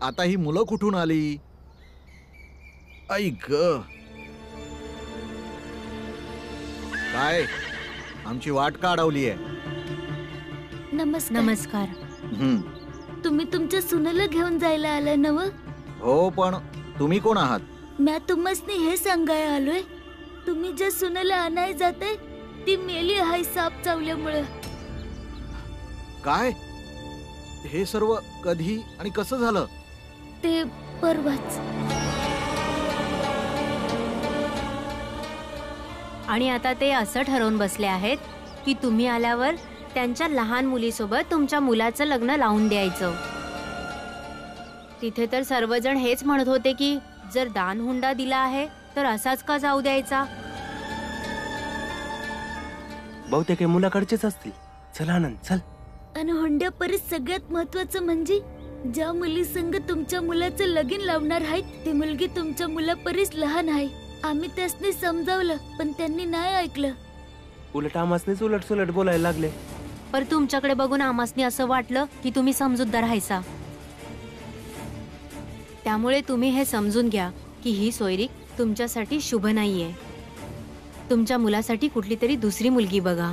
आता ही मुलं कुठून आली? आई ग, काय आमची वाट का अडवली आहे? नमस्कार. नमस्कार. तुम्ही तुमच्या सुनेला घेऊन जायला आलाय नव? हो, पण तुम्ही कोण आहात? मी तुम्हाला हे सांगाय आलोय, तुम्ही ज्या सुनेला आणाय जाते ती मेली आहे साप चावल्यामुळे. काय? हे सर्व कधी आणि कसं झालं? ते परवाच. आणि आता ते असं ठरवून बसले आहेत की तुम्ही आल्यावर त्यांच्या लहान मुलीसोबत तुमच्या मुलाचं लग्न लावून द्यायचं. तिथे तर सर्वजण हेच म्हणत होते की जर दान हुंडा दिला आहे तर असाच का जाऊ द्यायचा. बहुतेक हे मुलाकडचेच असतील. चल आनंद, चल. आणि हुंड्या परत सगळ्यात महत्वाचं म्हणजे ज्या मुली संग तुमच्या मुलाचं लगीन लावणार आहेत ती मुलगी तुमच्या मुलापरीच लहान आहे. आम्ही त्यासनी समजावलं पण त्यांनी नाही ऐकलं. उलट आमासनीच उलट सुलट बोलायला लागले. पर तुमच्याकडे बघून आमासनी असं वाटलं की तुम्ही समजूतदार राहायचा. त्यामुळे तुम्ही हे समजून घ्या की ही सोयरीक तुमच्यासाठी शुभ नाहीये. तुमच्या मुलासाठी कुठली तरी दुसरी मुलगी बघा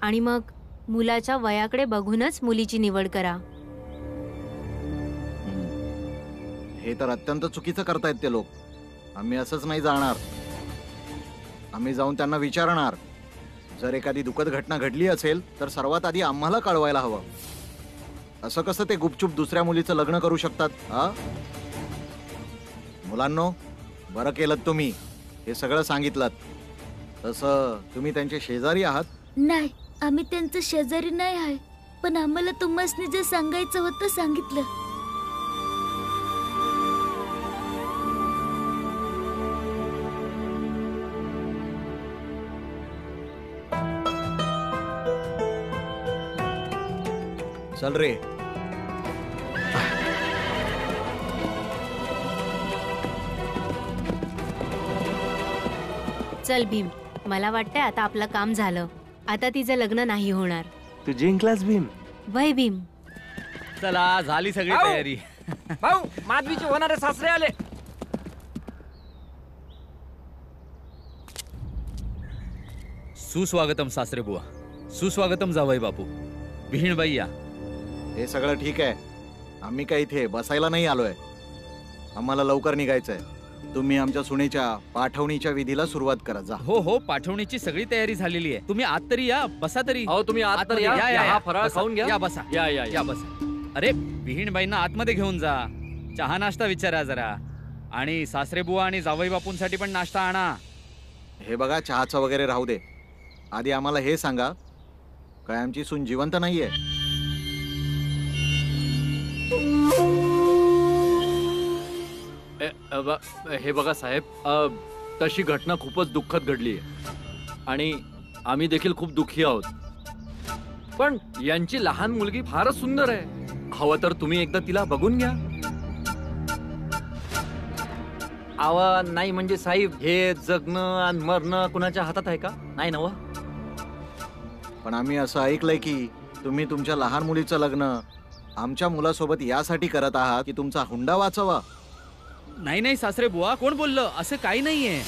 आणि मग मुलाच्या वयाकडे बघूनच मुलीची निवड करा. हे तर अत्यंत चुकीचं करतायत ते लोक. आम्ही असंच नाही जाणार. आम्ही जाऊन त्यांना विचारणार. जर एखादी दुःखद घटना घडली असेल तर सर्वात आधी आम्हाला कळवायला हवं. असं कसं ते गुपचूप दुसऱ्या मुलीचं लग्न करू शकतात? मुलांनो, बरं केलं तुम्ही हे सगळं सांगितलं. तसं तुम्ही त्यांचे शेजारी आहात? नाही, आम्ही त्यांचं शेजारी नाही आहे, पण आम्हाला तुम्हाला जे सांगायचं होतं सांगितलं. चल रे. चल भीम, मला वाटतंय आता आपलं काम झालं. आता तिचं लग्न नाही होणार. तू जिंकलास भीम. वय भीम. चला, झाली सगळी तयारी. भाऊ, माधवीचे होणारे सासरे आले. सुस्वागतम सासरे बुवा. सुस्वागतम जावई बापू. विहीणबाई या. हे सगळं ठीक आहे. आम्ही काय इथे बसायला नाही आलोय. आम्हाला लवकर निघायचंय. तुम्ही आमच्या सुनेच्या पाठवणीच्या विधीला सुरुवात करा. जा. हो हो, पाठवणीची सगळी तयारी झालेली आहे. तुम्ही आत तरी या. बसा तरी. अहो, तुम्ही आत तर या. हा फराळ खाऊन घ्या. या बसा. या या या बसा. अरे, विहीणबाईंना आतमध्ये घेऊन जा. चहा नाश्ता विचारा जरा. आणि सासरे बुवा आणि जावई बापूंसाठी पण नाश्ता आणा. हे बघा, चहाचं वगैरे राहू दे. आधी आम्हाला हे सांगा, काय आमची सून जिवंत नाहीये? हे बघा साहेब, तशी घटना खूपच दुःखद घडली आहे आणि आम्ही देखील खूप दुःखी आहोत. पण यांची लहान मुलगी फारच सुंदर आहे. हवं तर तुम्ही एकदा तिला बघून घ्या. आवा नाही म्हणजे साहेब, हे जगणं आणि मरणं कुणाच्या हातात आहे का? नाही नव. पण आम्ही असं ऐकलंय की तुम्ही तुमच्या लहान मुलीचं लग्न आमच्या मुलासोबत यासाठी करत आहात की तुमचा हुंडा वाचवा. नाही नाही सासरे बुवा, कोण बोललं? असं काही नाहीये.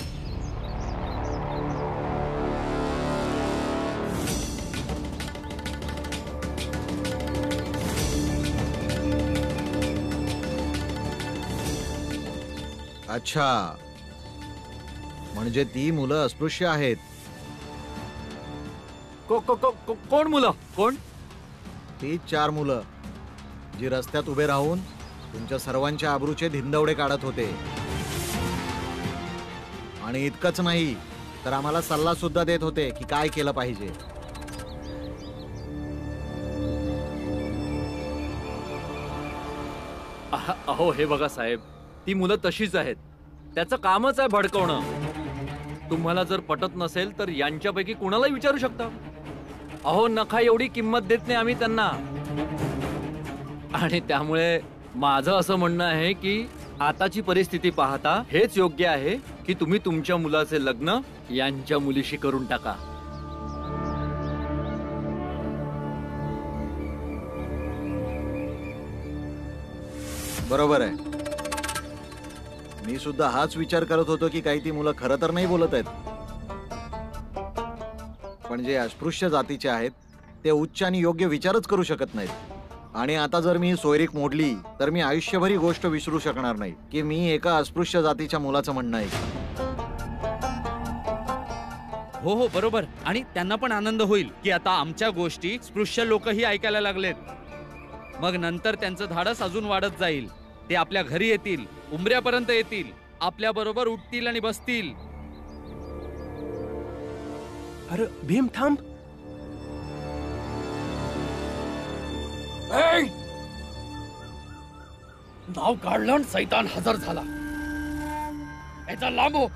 अच्छा, म्हणजे ती मुलं अस्पृश्य आहेत. कोण मुलं? कोण? ती 4 मुलं जी रस्त्यात उभे राहून तुमच्या सर्वांच्या आबरूचे धिंदवडे काढत होते. आणि इतकंच नाही तर आम्हाला सल्ला सुद्धा देत होते की काय केलं पाहिजे. अहो, हे बघा साहेब, ती मुलं तशीच आहेत. त्याचं कामच आहे भडकवणं. तुम्हाला जर पटत नसेल तर यांच्यापैकी कुणालाही विचारू शकता. अहो, नखा एवढी किंमत देत नाही आम्ही त्यांना. आणि त्यामुळे माझं असं म्हणणं आहे की आताची परिस्थिती पाहता हेच योग्य आहे की तुम्ही तुमच्या मुलाचे लग्न यांच्या मुलीशी करून टाका. बरोबर आहे. मी सुद्धा हाच विचार करत होतो की काही ती मुलं खरं तर नाही बोलत आहेत, पण जे अस्पृश्य जातीचे आहेत ते उच्च आणि योग्य विचारच करू शकत नाहीत. आणि आता जर मी सोयरीक मोडली तर मी आयुष्यभर ही गोष्ट विसरू शकणार नाही की मी एका अस्पृश्य जातीच्या मुलाचं म्हणणं ऐकलं. हो हो बरोबर. आणि त्यांना पण आनंद होईल की आता आमच्या गोष्टी स्पृश्य लोकही ऐकायला लागलेत. मग नंतर त्यांचं धाडस अजून वाढत जाईल. ते आपल्या घरी येतील, उंबऱ्यापर्यंत येतील, आपल्या बरोबर उठतील आणि बसतील. अरे भीम थांब. नाव काढलं आणि सैतान हजर झाला. याचा लांबो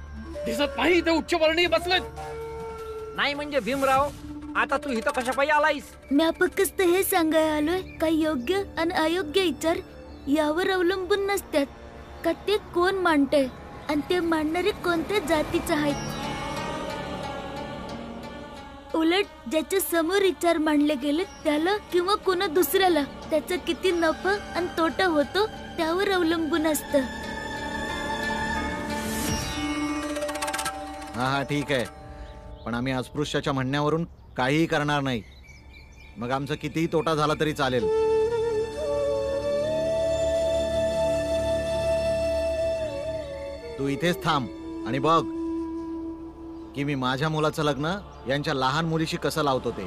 दिसत नाही ते उच्चवर्णीय बसलेत. नाही म्हणजे भीमराव, आता तू इथं कशा पायी आलायस? मी फक्त हे सांगायला आलोय का योग्य आणि अयोग्य विचार यावर अवलंबून नसतात का ते कोण मांडते आणि ते मांडणारे कोणत्या जातीचे आहेत. उलट ज्याच्या समोर विचार मांडले गेले त्याला किंवा कोणा दुसऱ्याला त्याचा किती नफा आणि तोटा होतो त्यावर अवलंबून असतं. हा ठीक आहे, पण आम्ही अस्पृश्याच्या म्हणण्यावरून काहीही करणार नाही. मग आमचा कितीही तोटा झाला तरी चालेल. तू इथेच थांब आणि बघ की मी माझ्या मुलाचं लग्न यांच्या लहान मुलीशी कसं लावतो ते.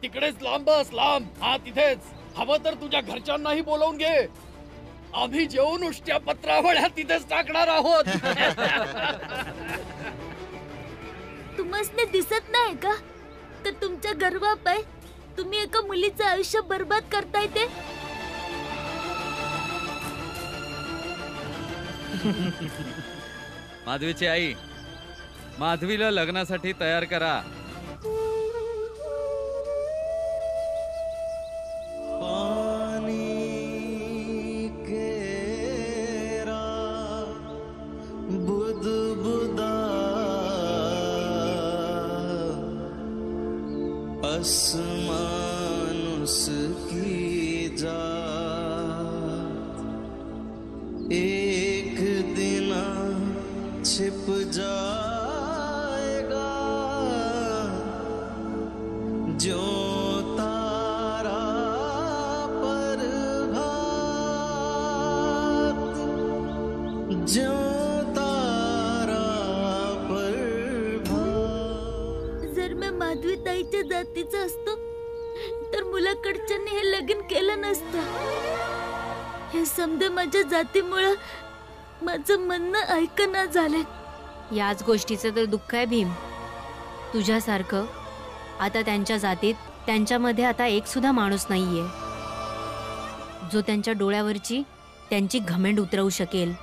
तिकडेच लांब बस, लांब. हा तिथेच. हवं तर तुझ्या घरच्यांनाही बोलावून घे. आम्ही जेवून उष्ट्या पत्रावळ्या तिथेच टाकणार आहोत. तुम्हाला दिसत नाही का तर तुमच्या गर्वाप आहे तुम्ही एका मुलीचं आयुष्य बर्बाद करताय ते. माधवीची आई, माधवीला लग्नासाठी तयार करा. मानुस की जा एक दिन छिप जाएगा जो तारा पर भात, जो तारा पर भात. जर मी माधवी ताईच्या जातीचा असतो तर मुलाकडच्यांनी हे लगीन केलं नसतं. हे समजे माझ्या जातीमुळे माझं म्हणणं ऐकणं झालं. याच गोष्टीचं तर दुःख आहे भीम. तुझ्यासारखं आता त्यांच्या जातीत त्यांच्यामध्ये आता एक सुद्धा माणूस नाहीये जो त्यांच्या डोळ्यावरची त्यांची घमेंड उतरवू शकेल.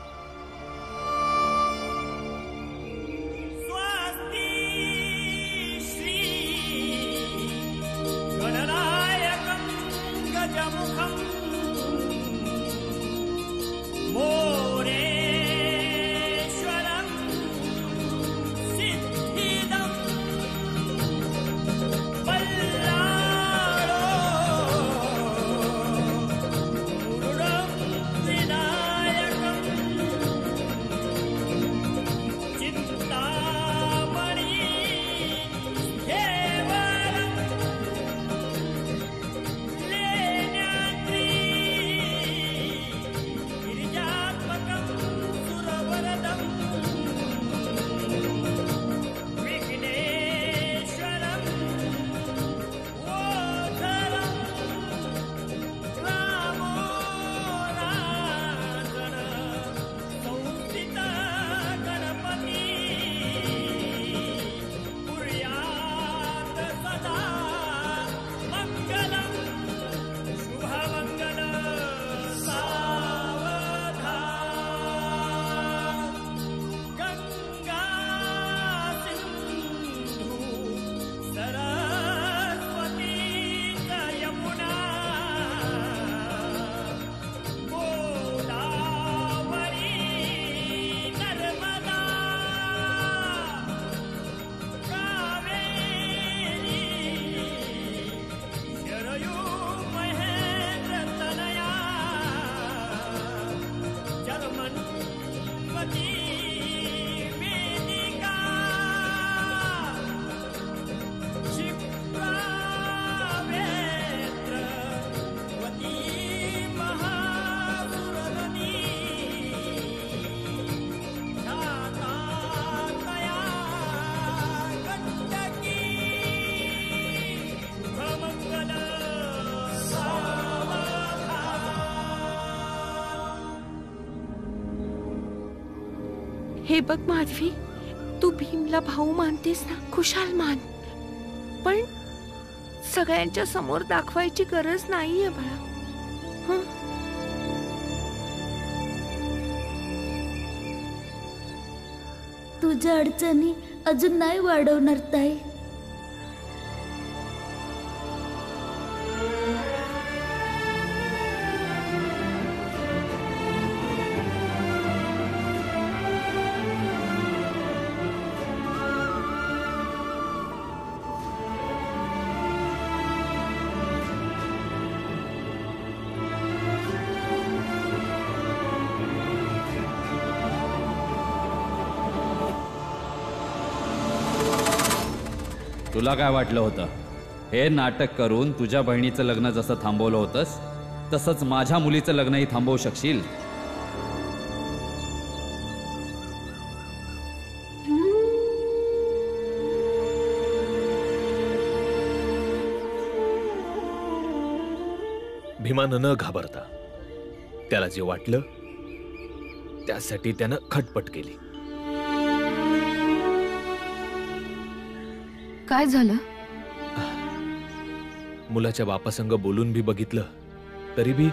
हे बघ माधवी, तू भीमला भाऊ मानतेस ना, खुशाल मान, पण सगळ्यांच्या समोर दाखवायची गरज नाहीये बाळा. हं? तुझ्या अडचणी अजून नाही वाढवणार ताई. तुला काय वाटलं होतं? हे नाटक करून तुझ्या बहिणीचं लग्न जसं थांबवलं होतंस तसंच माझ्या मुलीचं लग्नही थांबवू शकशील? भीमानं न घाबरता त्याला जे वाटलं त्यासाठी त्यानं खटपट केली. काय झालं? मुलाच्या बापासंग बोलून बी बघितलं तरी बी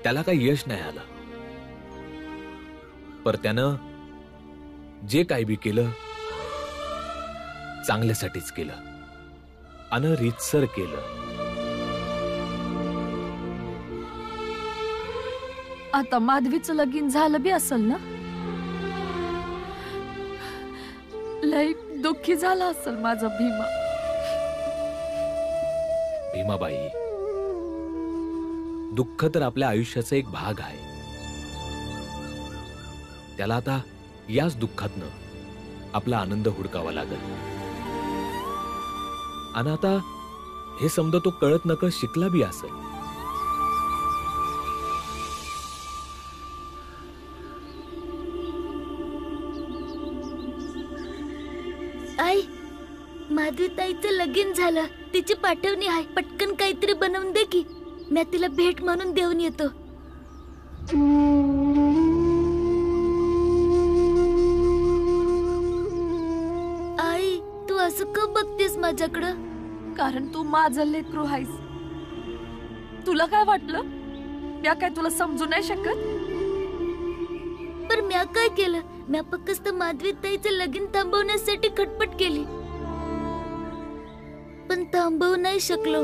त्याला काही यश नाही आलं. पर त्यानं जे काही बी केलं चांगल्यासाठीच केलं आणि रीतसर केलं. आता माधवीचं लगीन झालं बी असेल ना? लई दुःखी झाला असेल माझा भीमा. भीमाबाई, दुःख तर आपल्या आयुष्याचा एक भाग आहे. त्याला आता याच दुःखातनं आपला आनंद हुडकावा लागेल. आणि आता हे समजा तो कळत नकळत शिकला बी असेल. आई, माधवी ताईचं लगीन झालं, तिची पाठवणी आहे. पटकन काहीतरी बनवून दे की, मी तिला भेट म्हणून देऊन येतो. आई, तू असं का बघतेस माझ्याकडं? कारण तू माझं लेकरू आहेस. तुला काय वाटलं मी काय तुला समजू नाही शकत? पण म्या काय केलं? म्या फक्त माधवी ताईचं लगीन थांबवण्यासाठी खटपट केली, पण थांबवू नाही शकलो.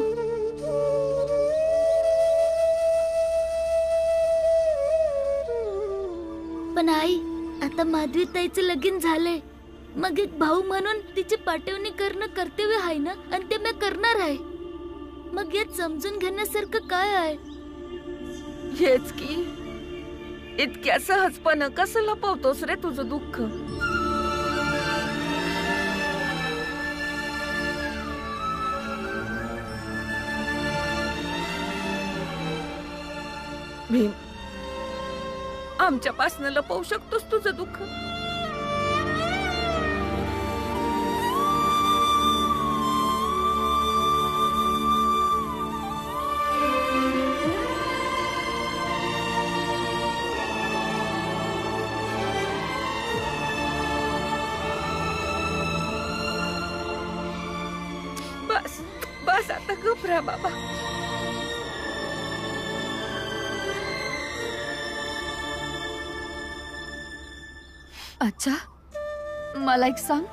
पण आई, आता माधवी ताईचं लगीन झालंय, मग एक भाऊ म्हणून तिची पाठवणी करणं कर्तव्य आहे ना, आणि ते मी करणार आहे. मग यात समजून घेण्यासारखं काय आहे? हेच की, इतक्या सहजपणे कसं लपवतोस रे तुझं दुःख? भीम, आमच्यापासनं लपवू शकतोस तुझं दुःख? बस बस, आता गप रा बाबा. अच्छा, मला एक सांग,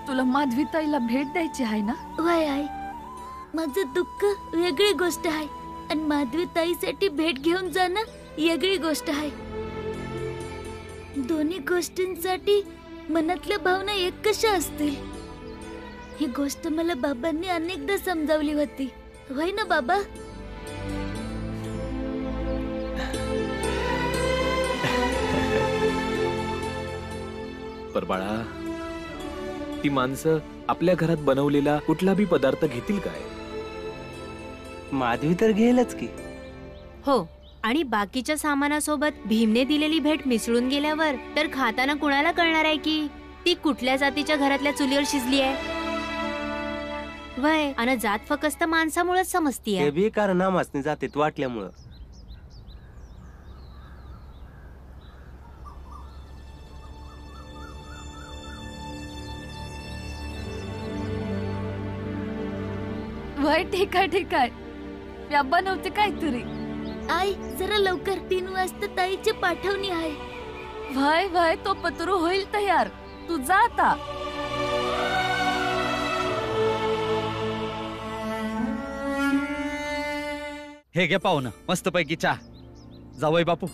तुला माधवी ताईला भेट द्यायची आहे ना? वय आई, माझं दुःख वेगळी गोष्ट आहे, आणि माधवी ताईसाठी भेट घेऊन जाणं वेगळी गोष्ट आहे. दोन्ही गोष्टींसाठी मनातल्या भावना एक कशा असतील? ही गोष्ट मला बाबांनी अनेकदा समजावली होती, होय ना बाबा? पर बाळा, ती माणसं आपल्या घरात बनवलेला कुठला बी पदार्थ घेतील काय? माधवी तर घेईलच की. हो, आणि बाकीच्या सामानासोबत भीमने दिलेली भेट मिसळून गेल्यावर तर खाताना कुणाला कळणार आहे की ती कुठल्या जातीच्या घरातल्या चुलीवर शिजली आहे? वय, आणि जात फक्त माणसामुळेच समजतीये. ते बी कारणामासनी जातीत वाटल्यामुळं. वय ठीक आहे ठीक आहे. मी बनवते काहीतरी. आई जरा लवकर 3 वाजता ताईची पाठवणी आहे. वय वय तो पतरू होईल तयार. तू जा आता. हे घे पाहुणं मस्तपैकी चहा. जावई बापू.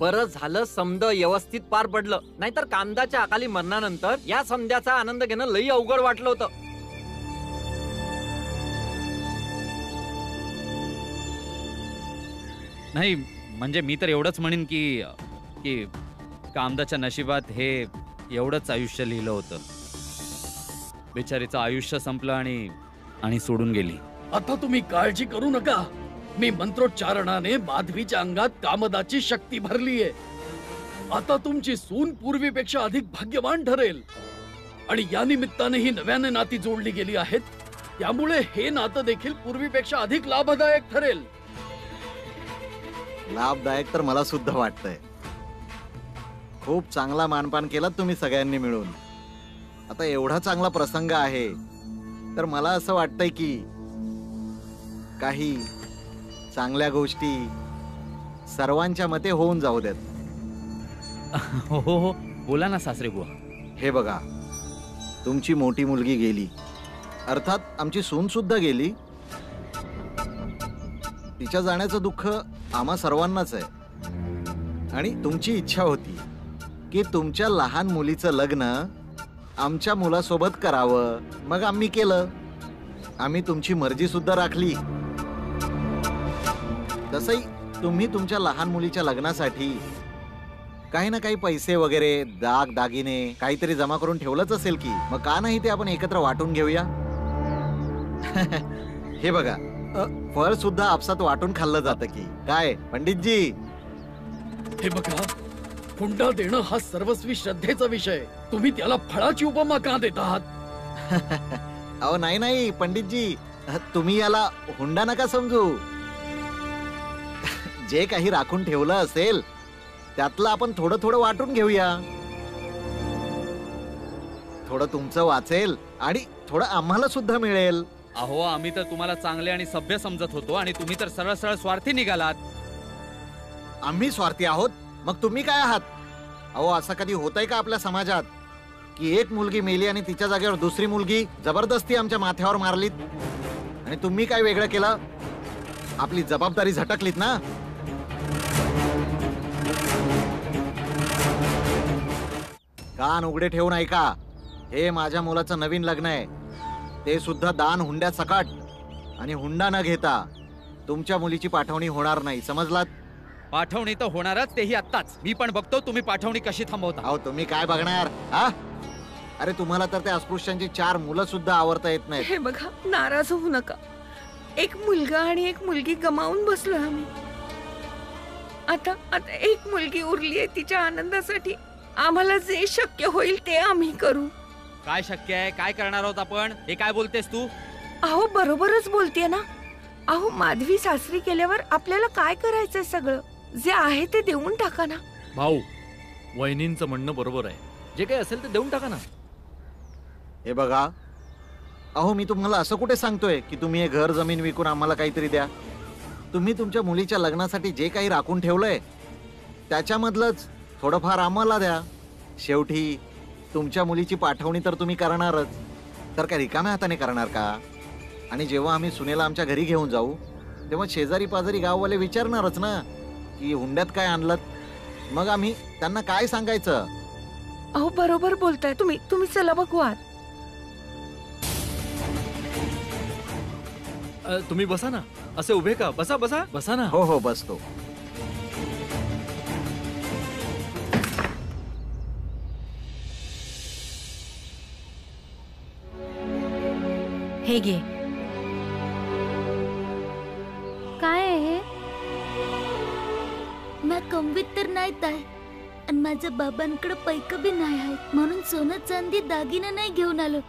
बरं झालं समद व्यवस्थित पार पडलं, नाहीतर कांदाच्या अकाली मरणानंतर या समध्याचा आनंद घेणं लई अवघड वाटलं होतं. नाही म्हणजे मी तर एवढंच म्हणेन की की कामदाच्या नशिबात हे एवढंच आयुष्य लिहिलं होतं. बिचारीचं आयुष्य संपलं आणि सोडून गेली. आता तुम्ही काळजी करू नका. मी मंत्रोच्चारणाने माधवीच्या अंगात कामदाची शक्ती भरलीये. आता तुमची सून पूर्वीपेक्षा अधिक भाग्यवान ठरेल आणि या निमित्ताने ही नव्याने नाती जोडली गेली आहेत. त्यामुळे हे नातं देखील पूर्वीपेक्षा अधिक लाभदायक ठरेल. लाभदायक तर मला सुद्धा वाटतंय. खूप चांगला मानपान केलात तुम्ही सगळ्यांनी मिळून. आता एवढा चांगला प्रसंग आहे तर मला असं वाटतंय की काही चांगल्या गोष्टी सर्वांच्या मते होऊन जाऊ देत. हो हो हो बोला ना सासरे बुवा. हे बघा, तुमची मोठी मुलगी गेली, अर्थात आमची सून सुद्धा गेली. तिच्या जाण्याचं दुःख आम्हा सर्वांनाच आहे. आणि तुमची इच्छा होती की तुमच्या लहान मुलीचं लग्न आमच्या मुलासोबत करावं. मग आम्ही केलं. आम्ही तुमची मर्जी सुद्धा राखली. तसंही तुम्ही तुमच्या लहान मुलीच्या लग्नासाठी काही ना काही पैसे वगैरे दाग दागिने काहीतरी जमा करून ठेवलंच असेल की. मग का नाही ते आपण एकत्र वाटून घेऊया. हे बघा, फळ सुद्धा आपसात वाटून खाल्लं जातं की काय पंडितजी. हे बघा, हुंडा देणं हा सर्वस्वी श्रद्धेचा विषय. तुम्ही त्याला फळाची उपमा का देत आहात? अहो नाही नाही पंडितजी, तुम्ही याला हुंडा नका समजू. जे काही राखून ठेवलं असेल त्यातलं आपण थोडं थोडं वाटून घेऊया. थोडं तुमचं वाचेल आणि थोडं आम्हाला सुद्धा मिळेल. अहो आम्ही तर तुम्हाला चांगले आणि सभ्य समजत होतो आणि तुम्ही तर सरळ सरळ स्वार्थी निघालात. आम्ही स्वार्थी आहोत मग तुम्ही काय आहात? अहो असं कधी होतंय का आपल्या समाजात की एक मुलगी मेली आणि तिच्या जागेवर दुसरी मुलगी जबरदस्ती आमच्या माथ्यावर मारलीत आणि तुम्ही काय वेगळं केलं? आपली जबाबदारी झटकलीत ना. कान उघडे ठेवून ऐका. हे माझ्या मुलाचं नवीन लग्न आहे, ते सुद्धा दान हुंड्यात सकट. आणि हुंडा न घेता तुमच्या मुलीची पाठवणी होणार नाही, समजलात? पाठवणी तर होणारच, तेही आत्ताच. मी पण बघतो तुम्ही पाठवणी कशी थांबवता. अहो तुम्ही काय बघणार? अरे तुम्हाला तर त्या अस्पृश्यांची 4 मुलं सुद्धा आवरता येत नाहीत. हे बघा, नाराज होऊ नका. एक मुलगा आणि एक मुलगी गमावून बसलो आम्ही. आता आता एक मुलगी उरली आहे. तिच्या आनंदासाठी आम्हाला जे शक्य होईल ते आम्ही करू. काय शक्य आहे? काय करणार आहोत आपण? हे काय बोलतेस तू? अहो बरोबरच बोलतेय ना. अहो माधवी सासरी केल्यावर आपल्याला काय करायचंय? सगळं जे आहे ते देऊन टाका ना. भाऊ, वहिनींचं म्हणणं बरोबर आहे. जे काही असेल ते देऊन टाका ना. हे बघा, अहो मी तुम्हाला असं कुठे सांगतोय की तुम्ही हे घर जमीन विकून आम्हाला काहीतरी द्या. तुम्ही तुमच्या मुलीच्या लग्नासाठी जे काही राखून ठेवलंय त्याच्यामधलंच थोडंफार आम्हाला द्या. शेवटी तुमच्या मुलीची पाठवणी तर तुम्ही करणारच, तर काय रिकाम्या हाताने करणार का? आणि जेव्हा आम्ही सुनेला आमच्या घरी घेऊन जाऊ तेव्हा शेजारी पाजारी गाववाले विचारणारच ना की हुंड्यात काय आणलं. मग आम्ही त्यांना काय सांगायचं? अहो बरोबर बोलताय तुम्ही. तुम्ही चला बघू आत. तुम्ही बसा ना. असे उभे का? बसा बसा बसा ना. हो हो बसतो. हे घे. काय आहे हे? मी कमवीत तर नाही ताई, आणि माझ्या बाबांकडे पैक बी नाही आहे, म्हणून सोनं चांदी दागिना नाही घेऊन आलो.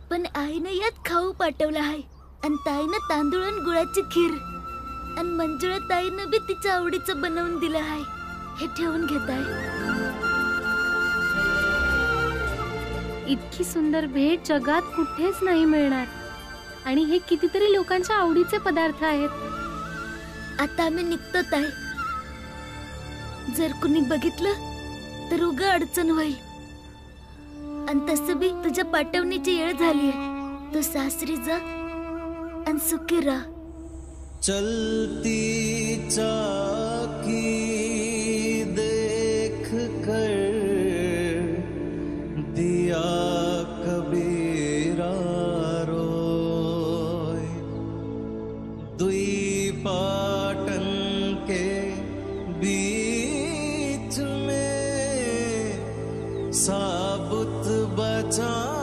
पण आईनं यात खाऊ पाठवलं आहे आणि ताईनं तांदूळ आणि गुळाची खीर आणि मंजुळा ताईनं बी तिच्या आवडीचं बनवून दिलं आहे. हे ठेवून घेत आहे. इतकी सुंदर भेट जगात कुठेच नाही मिळणार आणि हे कितीतरी लोकांच्या आवडीचे पदार्थ आहेत. आता आम्ही निघतोच आहे. जर कुणी बघितलं तर उगा अडचण होईल. आणि तसं बी तुझ्या पाठवणीची वेळ झालीये. तू सासरी जा आणि सुखी राहा. चलती चाकी देख कर दिया कबीरा रोय. दुई पाटन के बीच में साबुत बचा